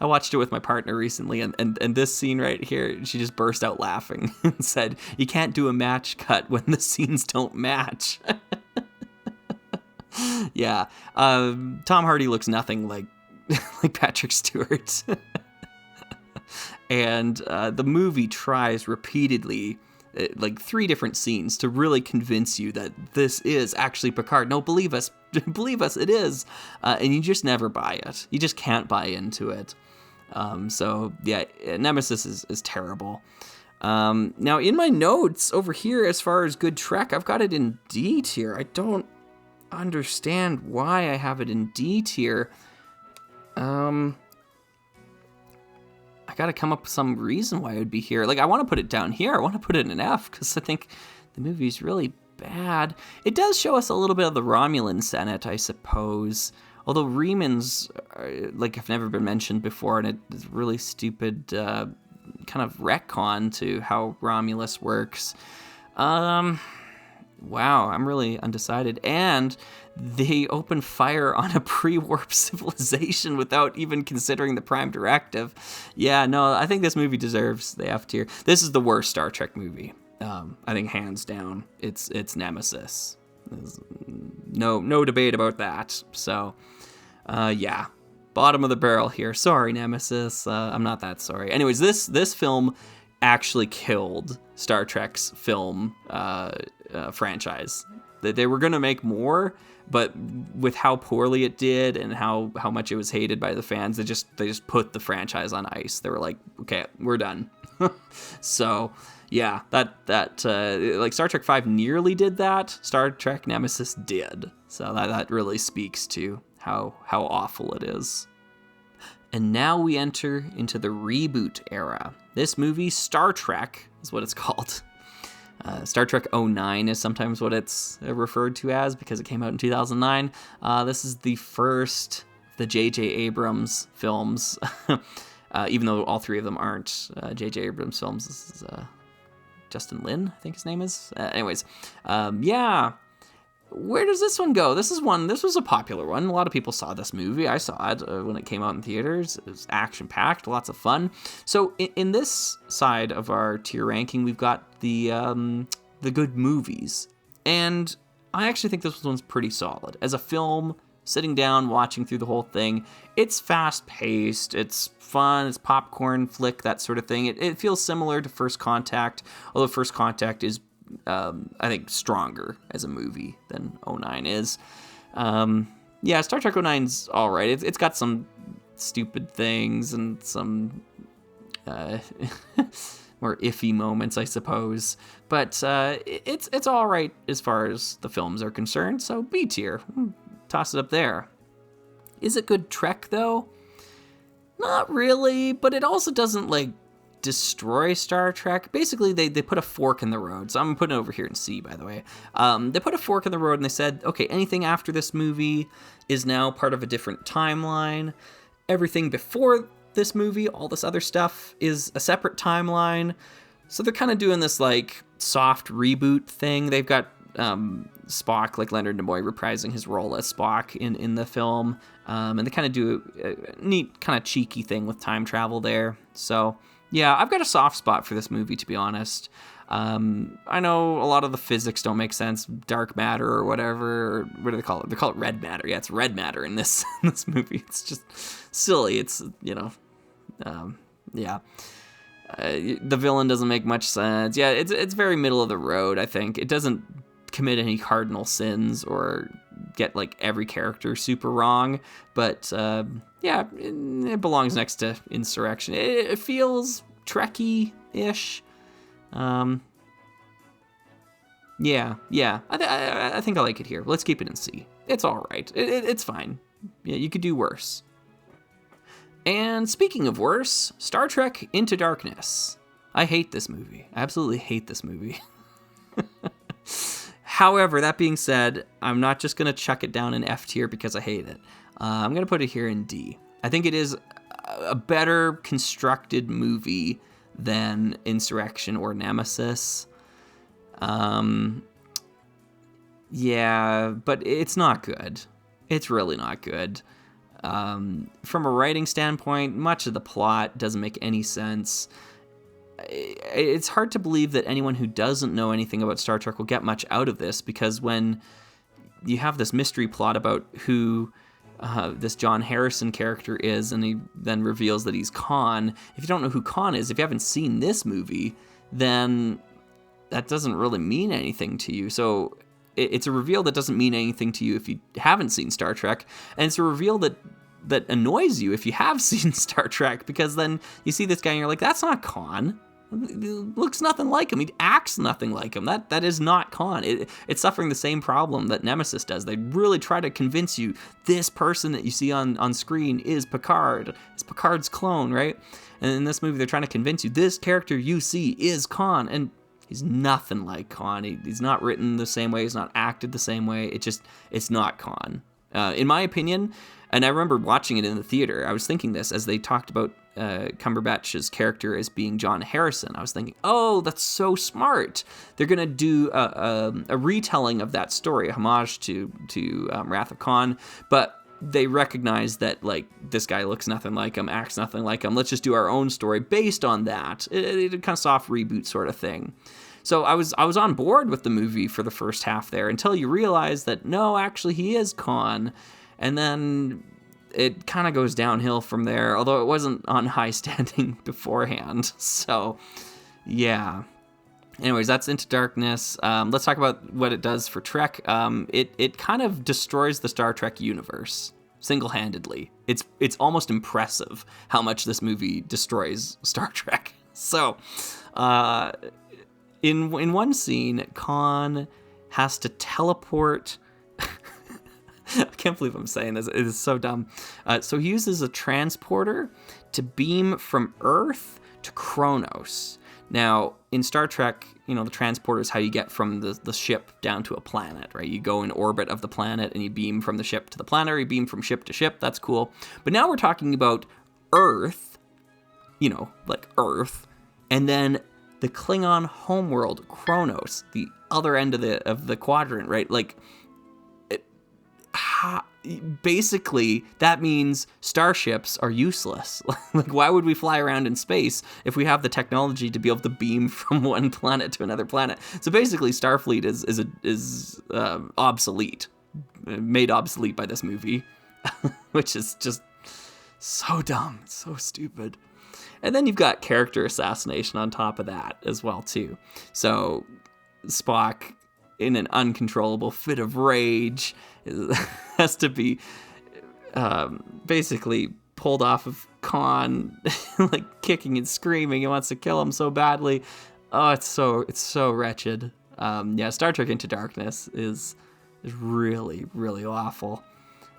I watched it with my partner recently, and this scene right here, she just burst out laughing and said, "You can't do a match cut when the scenes don't match." Yeah, Tom Hardy looks nothing like Patrick Stewart. And the movie tries repeatedly, like 3 different scenes, to really convince you that this is actually Picard. No, believe us, it is. And you just never buy it. You just can't buy into it. So yeah, Nemesis is terrible. Now in my notes over here, as far as good Trek, I've got it in D tier. I don't understand why I have it in D tier. I gotta come up with some reason why it would be here. Like, I want to put it down here. I want to put it in an F because I think the movie's really bad. It does show us a little bit of the Romulan Senate, I suppose. Although Remans, like, have never been mentioned before, and it's really stupid kind of retcon to how Romulus works. Wow, I'm really undecided. And they open fire on a pre-warp civilization without even considering the Prime Directive. Yeah, no, I think this movie deserves the F tier. This is the worst Star Trek movie. I think hands down, it's Nemesis. There's no debate about that. So, yeah, bottom of the barrel here. Sorry, Nemesis. I'm not that sorry. Anyways, this film actually killed Star Trek's film franchise. They were going to make more, but with how poorly it did and how much it was hated by the fans, they just put the franchise on ice. They were like, okay, we're done. So yeah, that like Star Trek V nearly did that. Star Trek Nemesis did. So that really speaks to how awful it is. And now we enter into the reboot era. This movie, Star Trek, is what it's called. Star Trek 09 is sometimes what it's referred to as because it came out in 2009. This is the first of the J.J. Abrams films, even though all 3 of them aren't J.J. Abrams films. This is Justin Lin, I think his name is. Anyways, yeah. Where does this one go? This was a popular one. A lot of people saw this movie. I saw it when it came out in theaters. It was action-packed, lots of fun. So in this side of our tier ranking, we've got the good movies. And I actually think this one's pretty solid. As a film, sitting down, watching through the whole thing, it's fast-paced, it's fun, it's popcorn flick, that sort of thing. It feels similar to First Contact, although First Contact is I think stronger as a movie than 09 is. Yeah, Star Trek 09's all right. It's got some stupid things and some more iffy moments, I suppose. But it's all right as far as the films are concerned. So B tier, toss it up there. Is it good Trek though? Not really, but it also doesn't like destroy Star Trek. Basically, they put a fork in the road. So I'm putting it over here in C, by the way. They put a fork in the road and they said, okay, anything after this movie is now part of a different timeline. Everything before this movie, all this other stuff, is a separate timeline. So they're kind of doing this like soft reboot thing. They've got Spock, like Leonard Nimoy, reprising his role as Spock in the film. And they kind of do a neat, kind of cheeky thing with time travel there. So yeah, I've got a soft spot for this movie, to be honest. I know a lot of the physics don't make sense, dark matter or whatever. Or what do they call it? They call it red matter. Yeah, it's red matter in this movie. It's just silly. It's, yeah. The villain doesn't make much sense. Yeah, it's very middle of the road, I think. It doesn't commit any cardinal sins or get like every character super wrong, but yeah, it belongs next to Insurrection. It feels Trekky-ish. Yeah. I think I like it here. Let's keep it in C. It's all right. It's fine. Yeah, you could do worse. And speaking of worse, Star Trek Into Darkness. I hate this movie. I absolutely hate this movie. However, that being said, I'm not just going to chuck it down in F tier because I hate it. I'm going to put it here in D. I think it is a better constructed movie than Insurrection or Nemesis. Yeah, but it's not good. It's really not good. From a writing standpoint, much of the plot doesn't make any sense. It's hard to believe that anyone who doesn't know anything about Star Trek will get much out of this, because when you have this mystery plot about who this John Harrison character is, and he then reveals that he's Khan, if you don't know who Khan is, if you haven't seen this movie, then that doesn't really mean anything to you. So it's a reveal that doesn't mean anything to you if you haven't seen Star Trek, and it's a reveal that annoys you if you have seen Star Trek, because then you see this guy and you're like, that's not Khan. He looks nothing like him. He acts nothing like him. That is not Khan. It's suffering the same problem that Nemesis does. They really try to convince you this person that you see on screen is Picard. It's Picard's clone, right? And in this movie, they're trying to convince you this character you see is Khan, and he's nothing like Khan. He's not written the same way. He's not acted the same way. It's not Khan. In my opinion, and I remember watching it in the theater, I was thinking this as they talked about Cumberbatch's character as being John Harrison. I was thinking, oh, that's so smart. They're going to do a retelling of that story, a homage to Wrath of Khan, but they recognize that, like, this guy looks nothing like him, acts nothing like him. Let's just do our own story based on that. It kind of soft reboot sort of thing. So I was on board with the movie for the first half there, until you realize that, no, actually he is Khan. And then it kind of goes downhill from there, although it wasn't on high standing beforehand. So, yeah. Anyways, that's Into Darkness. Let's talk about what it does for Trek. It kind of destroys the Star Trek universe single-handedly. It's almost impressive how much this movie destroys Star Trek. So, in one scene, Khan has to teleport. I can't believe I'm saying this. It is so dumb. So he uses a transporter to beam from Earth to Kronos. Now, in Star Trek, the transporter is how you get from the ship down to a planet, right? You go in orbit of the planet and you beam from the ship to the planet, or you beam from ship to ship. That's cool. But now we're talking about Earth, like Earth, and then the Klingon homeworld, Kronos, the other end of the quadrant, right? Like, basically, that means starships are useless. Like, why would we fly around in space if we have the technology to be able to beam from one planet to another planet? So basically, Starfleet is obsolete, made obsolete by this movie, which is just so dumb, so stupid. And then you've got character assassination on top of that as well, too. So Spock, in an uncontrollable fit of rage, has to be basically pulled off of Khan, like kicking and screaming. He wants to kill him so badly. Oh, it's so wretched. Star Trek Into Darkness is really, really awful.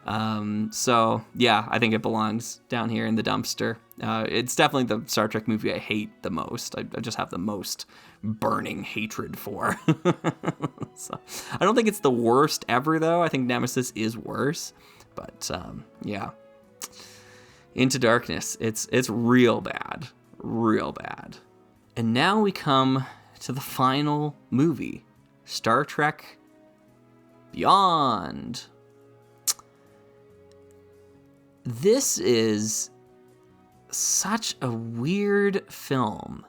I think it belongs down here in the dumpster. It's definitely the Star Trek movie I hate the most. I just have the most burning hatred for. So, I don't think it's the worst ever, though. I think Nemesis is worse. But, Into Darkness. It's real bad. Real bad. And now we come to the final movie, Star Trek Beyond. This is such a weird film.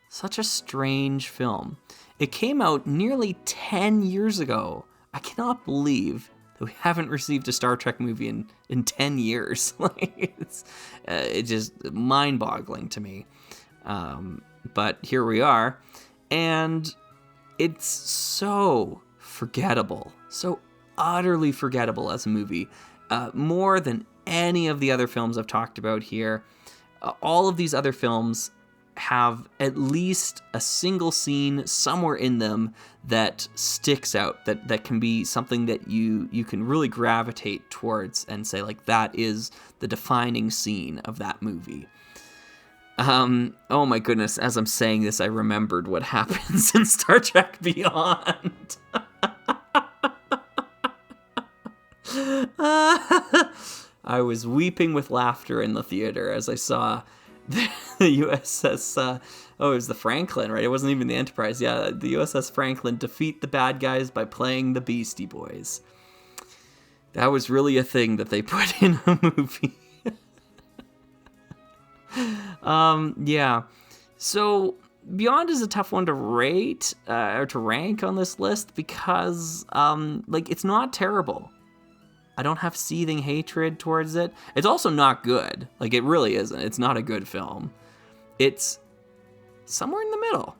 Such a strange film. It came out nearly 10 years ago. I cannot believe that we haven't received a Star Trek movie in 10 years. It's just mind-boggling to me. But here we are. And it's so forgettable. So utterly forgettable as a movie. More than any of the other films I've talked about here. All of these other films have at least a single scene somewhere in them that sticks out, that can be something that you can really gravitate towards and say, like, that is the defining scene of that movie. Oh my goodness, as I'm saying this, I remembered what happens in Star Trek Beyond. I was weeping with laughter in the theater as I saw the USS, it was the Franklin, right? It wasn't even the Enterprise. Yeah, the USS Franklin defeat the bad guys by playing the Beastie Boys. That was really a thing that they put in a movie. Yeah. So Beyond is a tough one to rate or to rank on this list because, it's not terrible. I don't have seething hatred towards it. It's also not good. Like, it really isn't. It's not a good film. It's somewhere in the middle.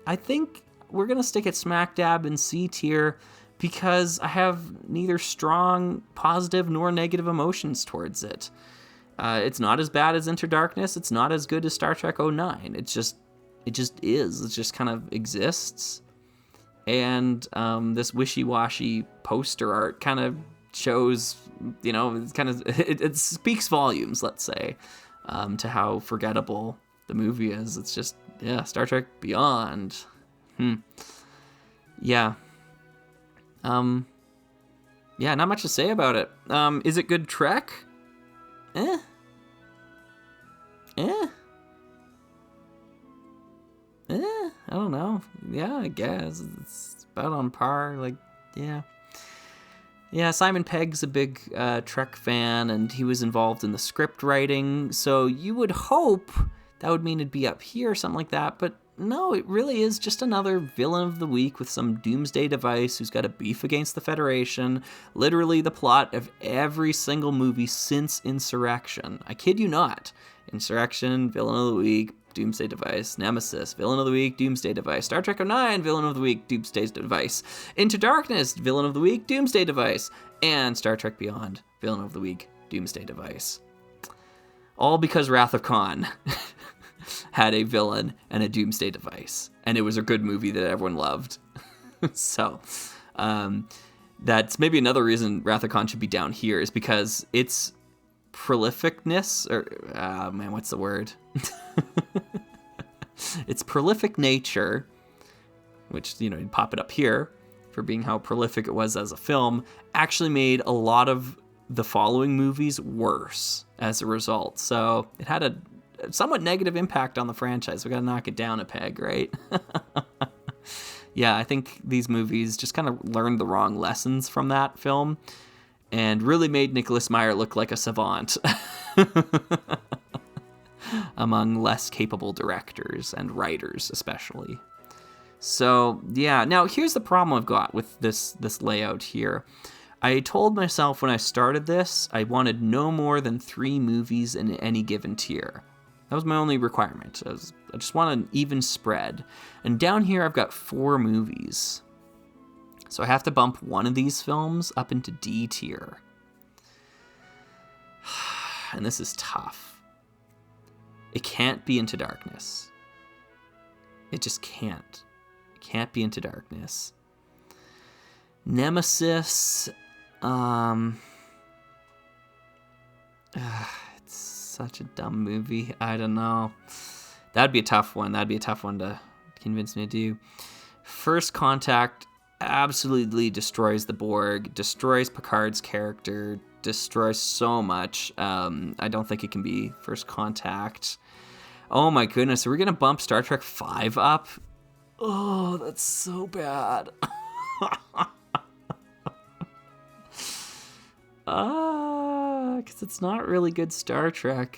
I think we're going to stick it smack dab in C tier because I have neither strong positive nor negative emotions towards it. It's not as bad as Into Darkness. It's not as good as Star Trek 09. It just is. It just kind of exists. And this wishy-washy poster art kind of shows, it speaks volumes, let's say, to how forgettable the movie is. It's just, Star Trek Beyond. Yeah. Not much to say about it. Is it good Trek? I don't know. Yeah, I guess. It's about on par. Yeah, Simon Pegg's a big Trek fan, and he was involved in the script writing, so you would hope that would mean it'd be up here or something like that, but no, it really is just another villain of the week with some doomsday device who's got a beef against the Federation, literally the plot of every single movie since Insurrection. I kid you not. Insurrection, villain of the week, doomsday device. Nemesis, villain of the week, doomsday device. Star Trek 09, villain of the week, doomsday device. Into Darkness, villain of the week, doomsday device. And Star Trek Beyond, villain of the week, doomsday device. All because Wrath of Khan had a villain and a doomsday device. And it was a good movie that everyone loved. So, that's maybe another reason Wrath of Khan should be down here, is because its prolificness, or, what's the word? Its prolific nature, which, you'd pop it up here for being how prolific it was as a film, actually made a lot of the following movies worse as a result. So it had a somewhat negative impact on the franchise. We got to knock it down a peg, right? Yeah, I think these movies just kind of learned the wrong lessons from that film and really made Nicholas Meyer look like a savant among less capable directors and writers especially. So, yeah. Now, here's the problem I've got with this layout here. I told myself when I started this, I wanted no more than 3 movies in any given tier. That was my only requirement. I just want an even spread. And down here, I've got 4 movies. So I have to bump one of these films up into D tier. And this is tough. It can't be Into Darkness. It just can't. It can't be Into Darkness. Nemesis, it's such a dumb movie. I don't know. That'd be a tough one. That'd be a tough one to convince me to do. First Contact absolutely destroys the Borg, destroys Picard's character, destroys so much. I don't think it can be First Contact. Oh my goodness, are we going to bump Star Trek 5 up? Oh, that's so bad. Because it's not really good Star Trek,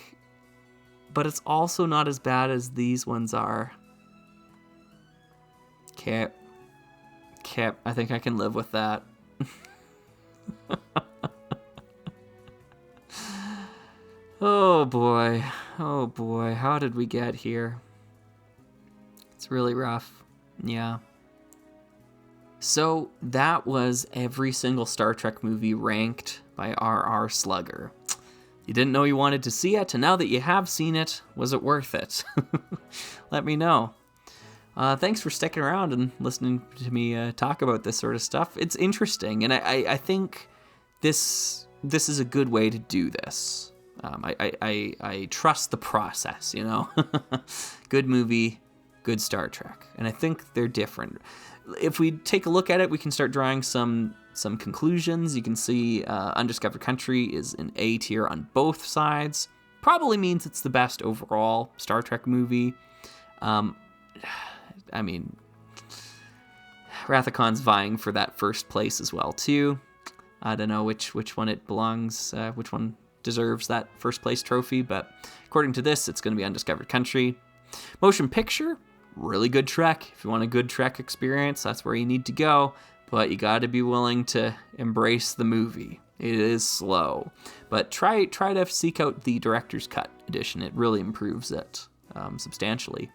but it's also not as bad as these ones are. Okay, I think I can live with that. Oh boy, how did we get here? It's really rough, yeah. So that was every single Star Trek movie ranked by R.R. Slugger. You didn't know you wanted to see it, and now that you have seen it, was it worth it? Let me know. Thanks for sticking around and listening to me talk about this sort of stuff. It's interesting, and I think this is a good way to do this. I trust the process, you know? Good movie, good Star Trek. And I think they're different. If we take a look at it, we can start drawing some conclusions. You can see Undiscovered Country is an A tier on both sides. Probably means it's the best overall Star Trek movie. I mean, Rathicon's vying for that first place as well, too. I don't know which one it belongs, which one deserves that first place trophy, but according to this, it's going to be Undiscovered Country. Motion picture, really good Trek. If you want a good Trek experience, that's where you need to go, but you got to be willing to embrace the movie. It is slow, but try to seek out the director's cut edition. It really improves it substantially.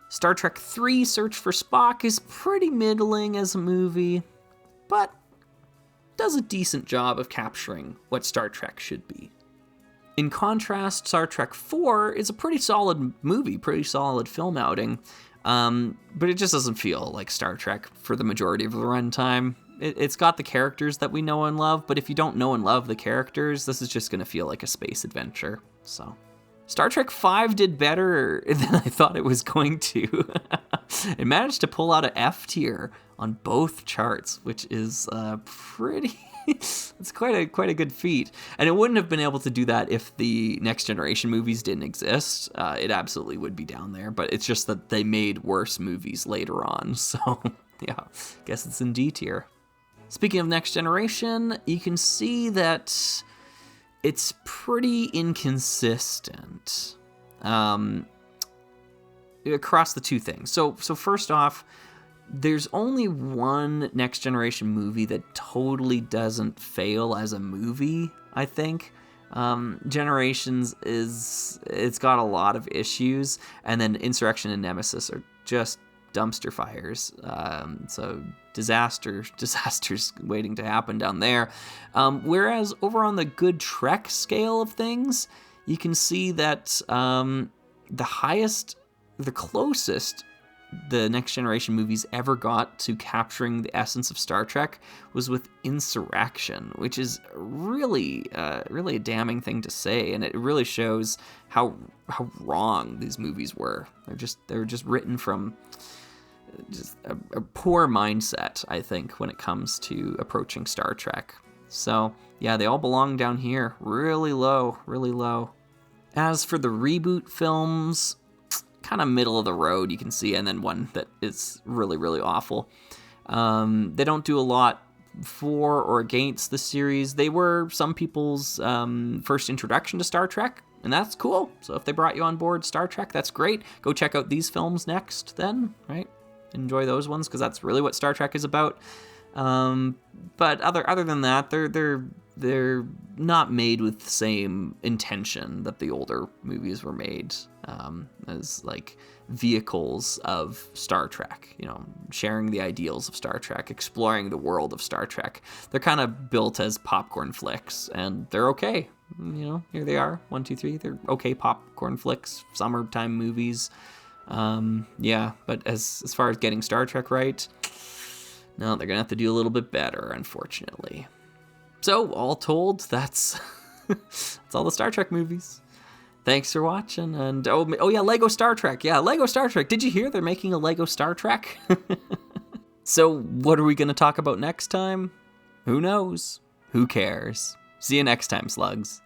Star Trek 3 Search for Spock is pretty middling as a movie, but does a decent job of capturing what Star Trek should be. In contrast, Star Trek 4 is a pretty solid movie, pretty solid film outing, but it just doesn't feel like Star Trek for the majority of the runtime. It's got the characters that we know and love, but if you don't know and love the characters, this is just going to feel like a space adventure, so... Star Trek 5 did better than I thought it was going to. It managed to pull out an F tier on both charts, which is pretty... it's quite a good feat. And it wouldn't have been able to do that if the Next Generation movies didn't exist. It absolutely would be down there, but it's just that they made worse movies later on. So, yeah, guess it's in D tier. Speaking of Next Generation, you can see that... it's pretty inconsistent across the two things. So first off, there's only one Next Generation movie that totally doesn't fail as a movie, I think. Generations it's got a lot of issues, and then Insurrection and Nemesis are just dumpster fires. So disasters waiting to happen down there. Whereas over on the Good Trek scale of things, you can see that the closest the Next Generation movies ever got to capturing the essence of Star Trek was with Insurrection, which is really a damning thing to say, and it really shows how wrong these movies were. They were just written from just a poor mindset, I think, when it comes to approaching Star Trek. So yeah, they all belong down here, really low. As for the reboot films, kind of middle of the road, you can see, and then one that is really, really awful. They don't do a lot for or against the series. They were some people's first introduction to Star Trek, and that's cool. So if they brought you on board Star Trek, that's great. Go check out these films next then, right? Enjoy those ones, because that's really what Star Trek is about. But other than that, they're not made with the same intention that the older movies were made, as like vehicles of Star Trek, you know, sharing the ideals of Star Trek, exploring the world of Star Trek. They're kind of built as popcorn flicks, and they're okay. You know, here they are, 1, 2, 3. They're okay popcorn flicks, summertime movies. Yeah, but as far as getting Star Trek right, no, they're gonna have to do a little bit better, unfortunately. So, all told, that's all the Star Trek movies. Thanks for watching, and oh yeah, Lego Star Trek. Yeah, Lego Star Trek. Did you hear they're making a Lego Star Trek? So, what are we gonna talk about next time? Who knows? Who cares? See you next time, slugs.